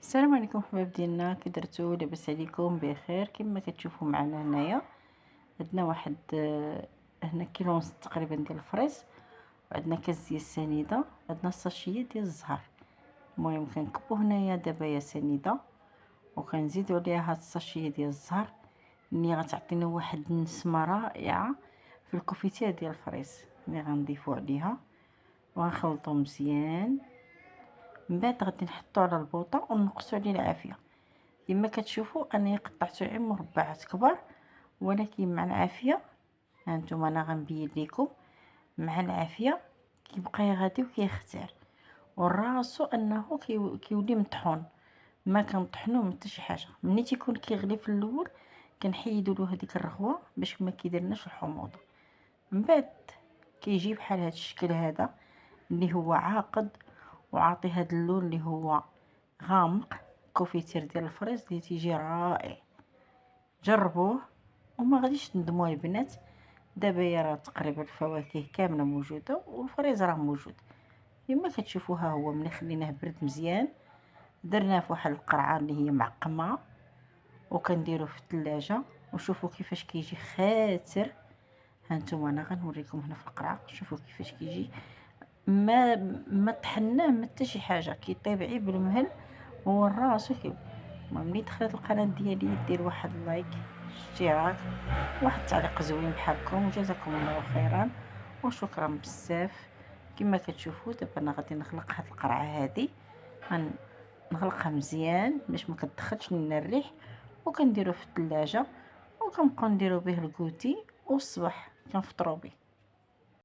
السلام عليكم حباب ديالنا، كي درتو؟ لاباس عليكم؟ بخير. كما كتشوفوا معنا هنايا عندنا واحد هنا كيلو ونص تقريبا ديال الفريز، وعندنا كاس ديال السنيده، عندنا الساشيه ديال الزهر. المهم كنكبو هنايا دابا يا سنيده، وكنزيدو عليها هاد الساشيه ديال الزهر اللي غتعطينا واحد النسمه رائعه في الكوفيتير ديال الفريز اللي غنضيفو عليها وغنخلطو مزيان. من بعد غادي نحطو على البوطه ونقصو عليه العافيه. كما كتشوفوا انا قطعته غير مربعات كبار، ولكن مع العافيه هانتوما انا غنبين لكم مع العافيه كيبقى غادي وكيختار، وراسو انه كيولي مطحون، ما كنطحنوه حتى شي حاجه. ملي تيكون كيغلي في الاول كنحيدوا له هذيك الرغوه باش ما كيديرناش الحموضه. من بعد كيجي بحال هذا الشكل هذا اللي هو عاقد وعاطي هذا اللون اللي هو غامق. كوفيتير ديال الفريز اللي تيجي رائع، جربوه وما غاديش تندموا البنات. دابا يا راه تقريبا الفواكه كامله موجوده والفريز راه موجود. كما كتشوفوا ها هو ملي خليناه برد مزيان درناه في واحد القرعه اللي هي معقمه وكنديروه في الثلاجه، وشوفوا كيفاش كيجي خاتر. هانتوما انا غنوريكم هنا في القرعه، شوفوا كيفاش كيجي ما طحناه ما حتى شي حاجه، كيطيب غير بالمهل هو راسو ملي دخلت القناه ديالي دير واحد لايك، اشتراك، واحد التعليق زوين بحالكم، وجزاكم الله خيرا وشكرا بزاف. كما كتشوفوا دابا انا غادي نخلق هاد القرعه هادي، غنغلقها مزيان باش ما كتدخلش لنا الريح، وكنديروه في الثلاجه وكنبقاو نديرو به الكوتي والصباح كنفطرو به.